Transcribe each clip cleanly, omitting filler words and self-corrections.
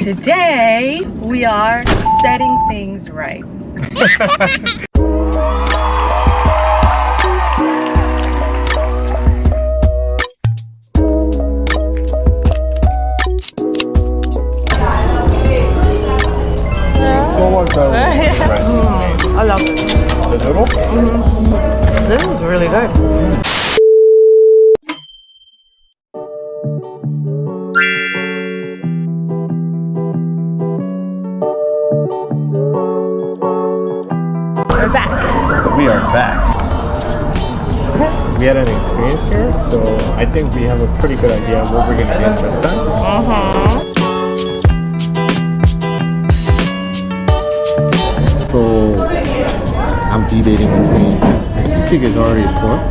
Today, we are setting things right. I love it. The noodle? This is really good. We're back. We are back. We had an experience here, so I think we have a pretty good idea of what we're gonna get this time. So I'm debating between the sisig is already pork.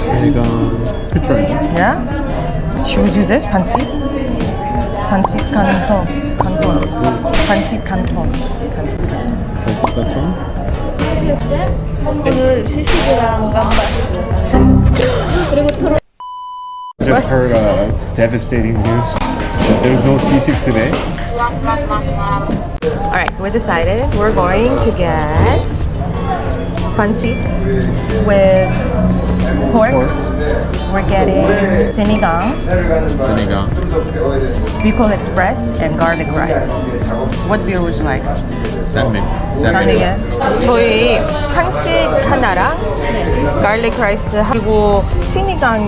Sinigang. Could try it. Yeah? Should we do this? Pancit? Pancit canton. Pancit canton. Pancit canton. Just heard devastating news. There's no sisig today. Alright, we decided we're going to get pancit with pork. We're getting sinigang, Bicol Express, and garlic rice. What beer would you like? Salmon. 예. 저희 한식 하나랑 garlic rice 하고 sinigang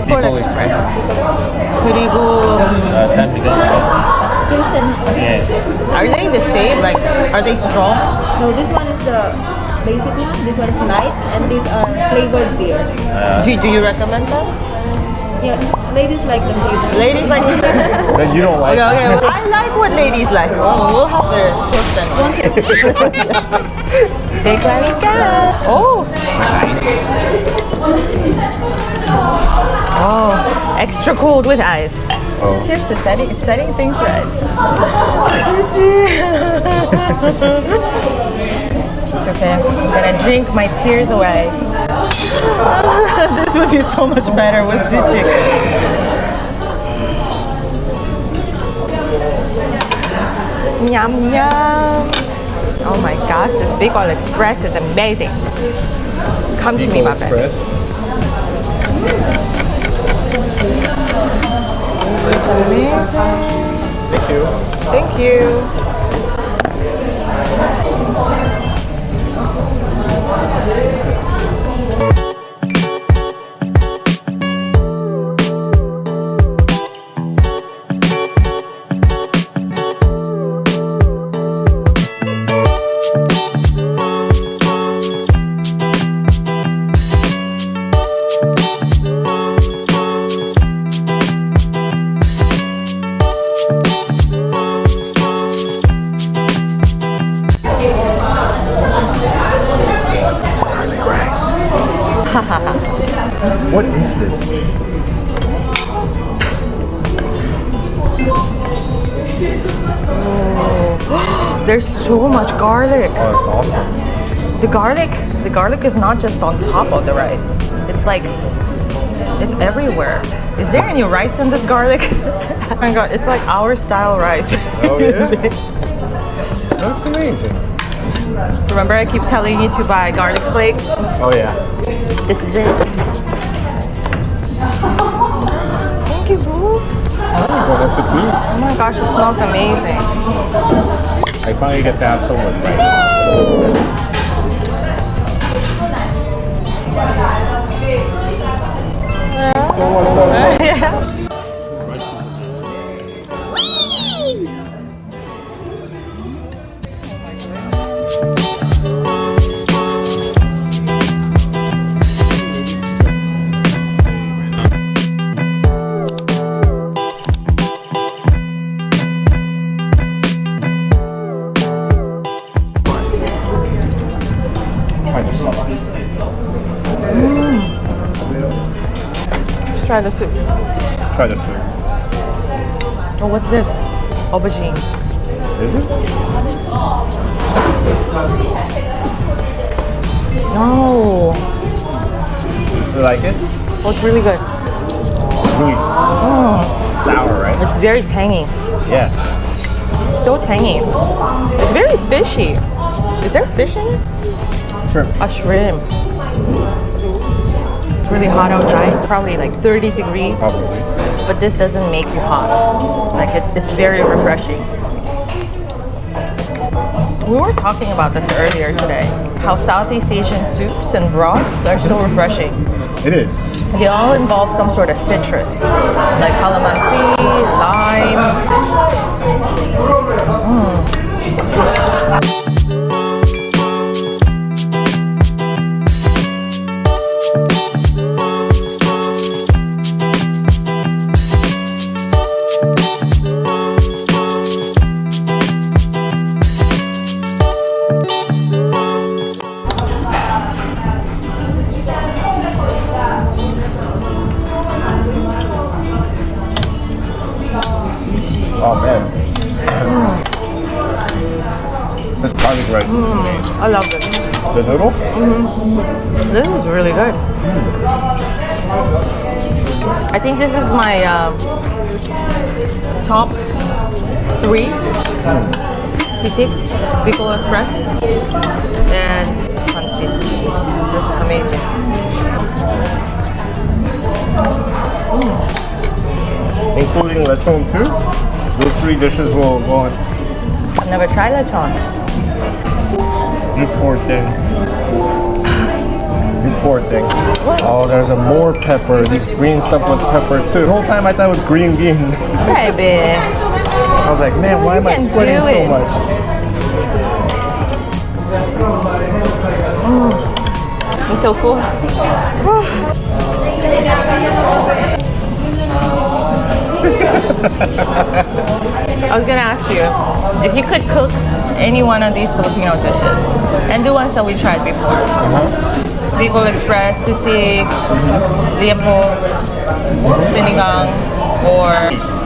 Bicol Express 그리고 Yeah. Are they the same? Like, are they strong? No, this one is the basic one, this one is light, and these are flavored beer. Do you recommend them? Yeah, ladies like them flavored. Ladies like it? Then you don't like Okay, well, I like what ladies like. Oh, we'll have their percent. Oh! Oh, extra cold with ice. Oh. Cheers to setting things right. It's okay. I'm gonna drink my tears away. This would be so much better with sisig. Yum yum. Oh my gosh, this Bicol Express is amazing. Come to me, Bicol Babe. Express. It's amazing. Thank you. Thank you. What is this? There's so much garlic. Oh, it's awesome. The garlic is not just on top of the rice. It's like, it's everywhere. Is there any rice in this garlic? Oh my god, it's like our style rice. Oh yeah? That's amazing. Remember I keep telling you to buy garlic flakes? Oh yeah. This is it. Thank you, boo. Bon appetit. Oh my gosh, it smells amazing. I finally get to have so much rice. Yeah. Try the soup. Let's try the soup. Try the soup. Oh, what's this? Aubergine. Is it? No. You like it? Oh, it's really good. really sour, right? It's very tangy. Yeah. So tangy. It's very fishy. Is there fish in it? Shrimp. A shrimp. It's really hot outside. Probably like 30 degrees. Probably. But this doesn't make you hot. Like it's very refreshing. We were talking about this earlier today. How Southeast Asian soups and broths are so refreshing. It is. They all involve some sort of citrus, like calamansi, lime. Oh man. This garlic rice is amazing. I love this. The noodle? This is really good. I think this is my top 3. Sisig, Bicol Express, and Pancit. This is amazing. Including lechon too? Those 3 dishes will go on. I've never tried lechon. You poor thing. You poor thing. What? Oh, there's a more pepper. These green stuff with pepper too. The whole time I thought it was green bean. Baby. I was like, man, why am I can sweating do so it. much? I'm so full. I was gonna ask you if you could cook any one of these Filipino dishes and the ones that we tried before. Bicol Express, sisig, liempo, sinigang,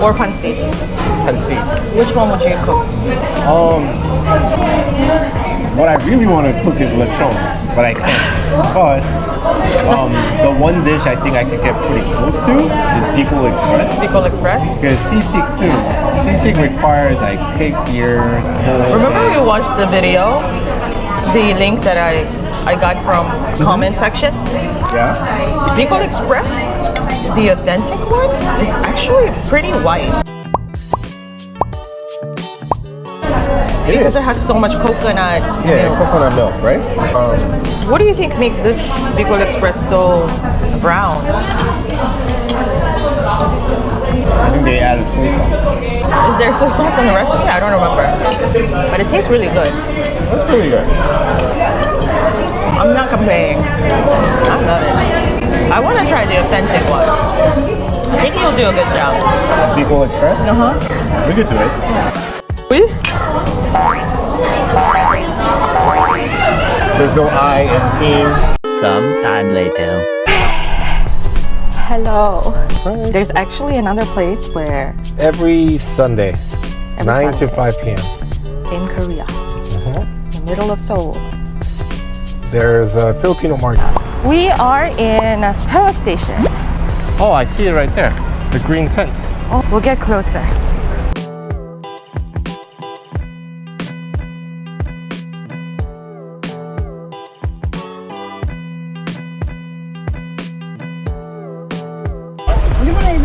or pancit. Pancit. Which one would you cook? What I really want to cook is lechon, but I can't. But the one dish I think I could get pretty close to is Bicol Express. Bicol Express? Because sisig too. Sisig requires like pig's ear. Remember we watched the video? The link that I got from comment section? Yeah. Bicol Express, the authentic one, is actually pretty white. Because it has so much coconut milk. Coconut milk, right? What do you think makes this Bicol Express so brown? I think they added soy sauce. Is there soy sauce in the recipe? I don't remember. But it tastes really good. That's really good. I'm not complaining. I love it. I want to try the authentic one. I think you'll do a good job. Bicol Express? Uh-huh. We could do it. Oui? There's no I in team. Sometime later. Hello. Hi. There's actually another place where Every Sunday, 9 to Sunday. 5 p.m. in Korea, in the middle of Seoul. There's a Filipino market. We are in Hella Station. Oh, I see it right there. The green tent. Oh, we'll get closer.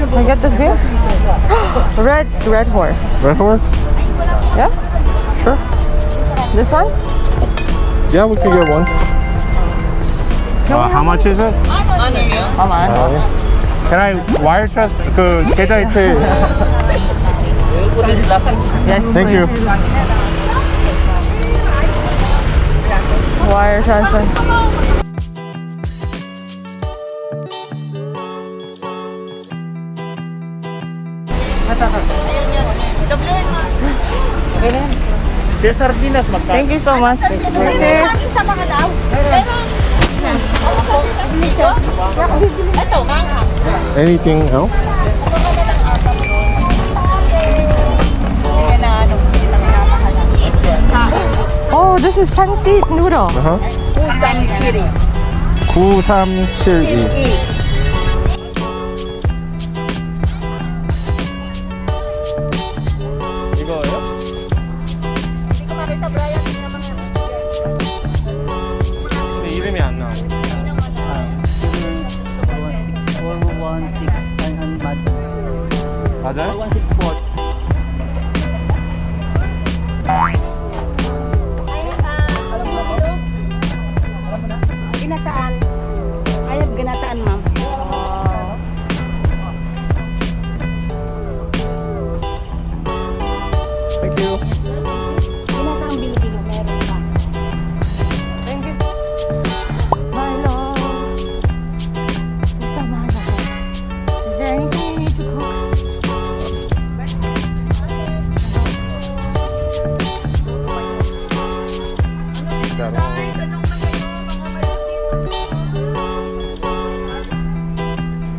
Can I get this beer? Red horse. Red horse? Yeah? Sure. This one? Yeah, we can get one. How much is it? Come on. Can I wire transfer? 그 계좌이체. Yes, Thank you. Wire transfer. Thank you so much. Anything else? Oh, this is pancit noodle. Uh-huh. 9372. 맞아요? 164. Ginataan. I have ginataan, ma'am. Thank you. Ginataang Pilipino, meron pa. Thank you. My love. Samahan ako. Is there anything you need to cook?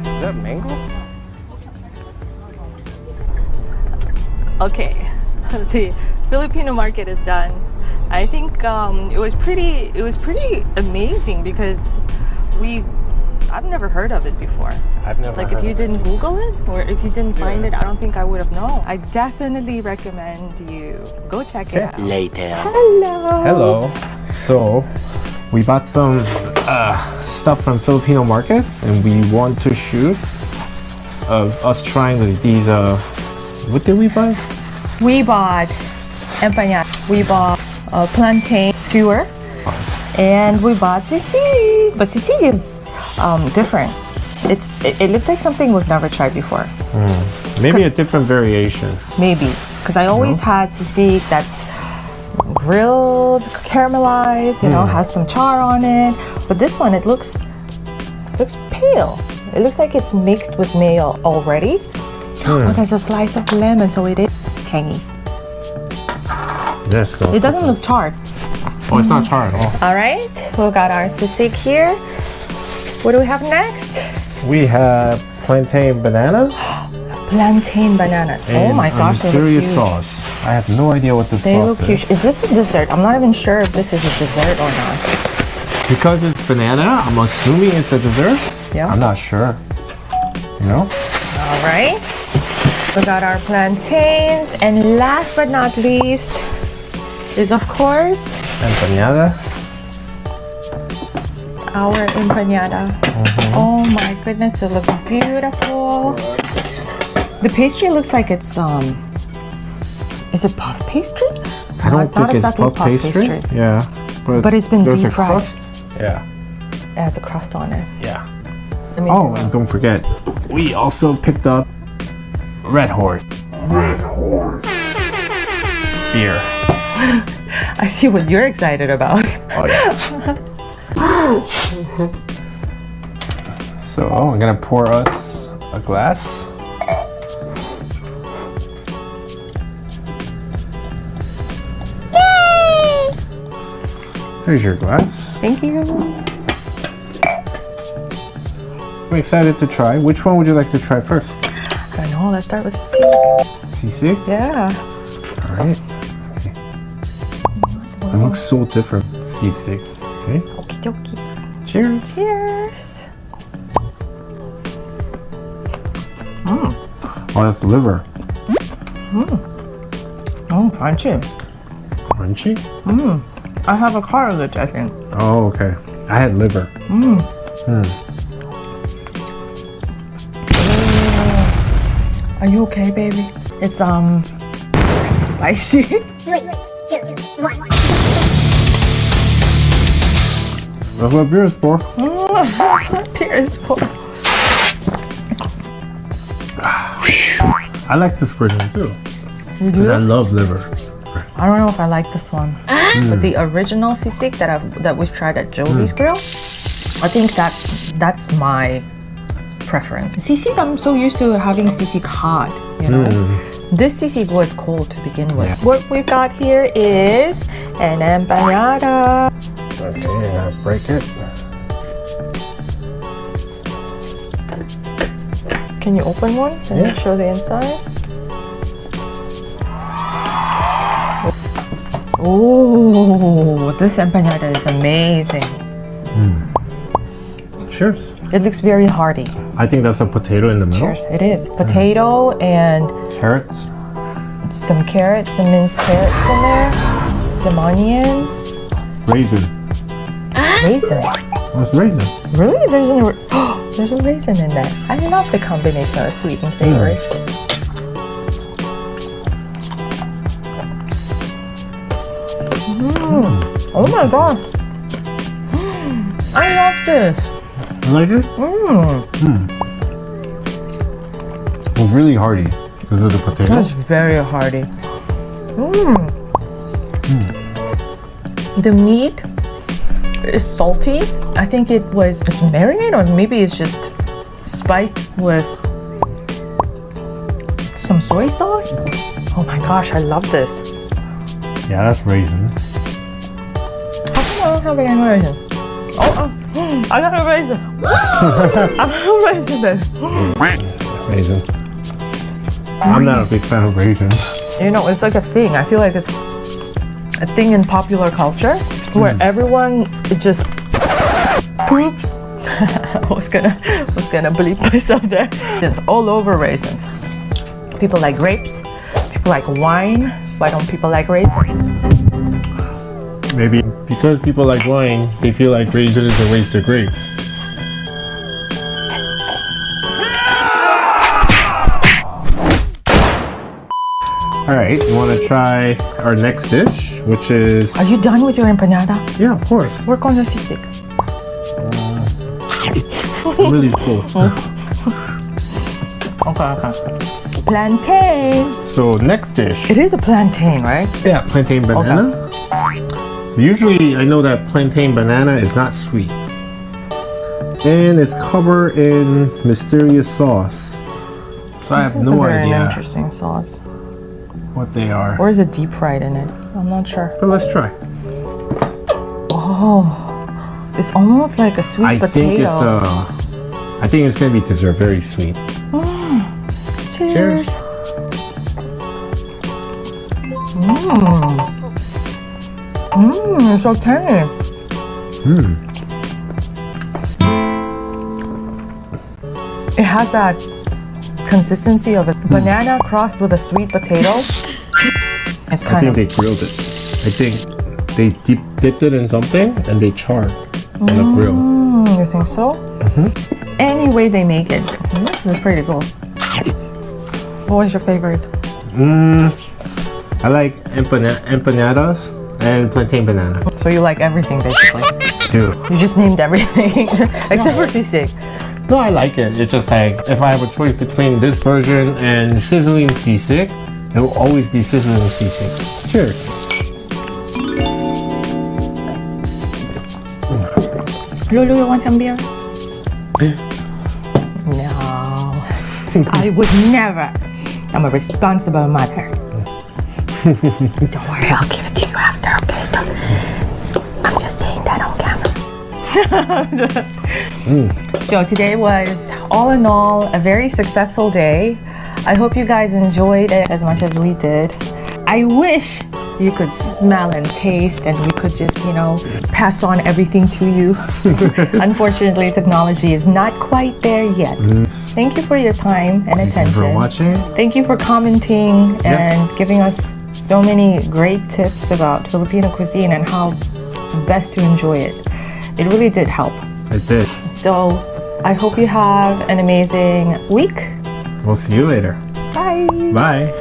Is that mango? Okay, the Filipino market is done. I think it was pretty amazing because I've never heard of it before. I've never Like heard if you of didn't Google it or if you didn't find it, I don't think I would have known. I definitely recommend you go check it out. Later. Hello. Hello. So, we bought some stuff from Filipino market, and we want to shoot of us trying these. What did we buy? We bought empanada. We bought a plantain skewer, and we bought sisig. But sisig is different. It looks like something we've never tried before. Maybe a different variation. Maybe because I always had sisig that's grilled, caramelized. You know, has some char on it. But this one, it looks pale. It looks like it's mixed with mayo already. Oh, there's a slice of lemon, so it is tangy. Yes. It doesn't look charred. Oh, it's not charred at all. All right, we got our sisig here. What do we have next? We have plantain bananas. Plantain bananas. Oh and my gosh, they look mysterious huge. sauce. I have no idea what the They look sauce huge. is. Is this a dessert? I'm not even sure if this is a dessert or not. Because it's banana, I'm assuming it's a dessert. Yeah. I'm not sure. You know? All right. We got our plantains, and last but not least is of course Empanada. our empanada. Oh my goodness, it looks beautiful. The pastry looks like it's is it puff pastry? I don't think it's exactly puff pastry. Yeah. But it's been there's a deep fried. crust. Yeah. It has a crust on it. Yeah. I mean, Oh, and don't forget, we also picked up Red Horse. Beer. I see what you're excited about. Oh yeah. So I'm gonna pour us a glass. There's your glass. Thank you. I'm excited to try. Which one would you like to try first? I don't know. Let's start with sisig. Sisig? Yeah. All right. Okay. It looks so different. Sisig. Okay. Okie dokie. Cheers. Cheers. Oh, that's liver. Oh, crunchy. Crunchy? I have a cartilage, I think. Oh, okay. I had liver. Are you okay, baby? It's spicy. That's what beer is for. That's what beer is for. I like this version too. You Because I do? love liver. I don't know if I like this one. But the original sisig that we've tried at Jolie's Grill, I think that's my preference. Sisig, I'm so used to having sisig hot, you know. This sisig was cold to begin with. Yeah. What we've got here is an empanada. Okay, I'm gonna break it. Can you open one and Yeah. show the inside? Oh, this empanada is amazing. Cheers. It looks very hearty. I think that's a potato in the middle. Cheers. It is. Potato and Carrots. some carrots, some minced carrots in there, some onions, Raisin. raisin. What's raisin? Really? There's a raisin in there. I love the combination of sweet and savory. Oh my god. I love this. You like it? It's really hearty because of the potato. It's very hearty. The meat is salty. I think it's marinated, or maybe it's just spiced with some soy sauce. Oh my gosh, I love this. Yeah, that's raisins. How come I don't have any raisin? I got a raisin. I'm a raisin then. Raisin. I'm not a big fan of raisins. You know, it's like a thing. I feel like it's a thing in popular culture where everyone just poops. I was gonna bleep myself there. It's all over raisins. People like grapes. People like wine. Why don't people like raisins? Maybe because people like wine, they feel like raisins is a waste of grapes. Alright, you want to try our next dish, which is... Are you done with your empanada? Yeah, of course. Work on the sisig. I'm really full. Okay. Plantain. So next dish. It is a plantain, right? Yeah, plantain banana. So usually I know that plantain banana is not sweet. And it's covered in mysterious sauce. So I have It's no a very idea interesting sauce. what they are. Or is it deep fried in it? I'm not sure. But let's try. Oh, it's almost like a sweet potato. I think it's gonna be dessert, very sweet. Cheers. It's so tangy. It has that consistency of a banana crossed with a sweet potato. It's I kind think of... they grilled it. I think they dipped it in something and they charred on the grill. You think so? Any way they make it, this is pretty cool. What was your favorite? I like empanadas and plantain banana. So you like everything basically. Dude. You just named everything except for sisig. No, I like it. It's just like, if I have a choice between this version and sizzling sisig, it will always be sizzling sisig. Cheers. Lulu, you want some beer? No. I would never. I'm a responsible mother. Don't worry, I'll give it to you after, okay? I'm just saying that on camera. So today was, all in all, a very successful day. I hope you guys enjoyed it as much as we did. I wish you could smell and taste and we could just, pass on everything to you. Unfortunately, technology is not quite there yet. Thank you for your time and attention. Thank you for watching. Thank you for commenting and giving us so many great tips about Filipino cuisine and how best to enjoy it. It really did help. It did. So I hope you have an amazing week. We'll see you later. Bye. Bye.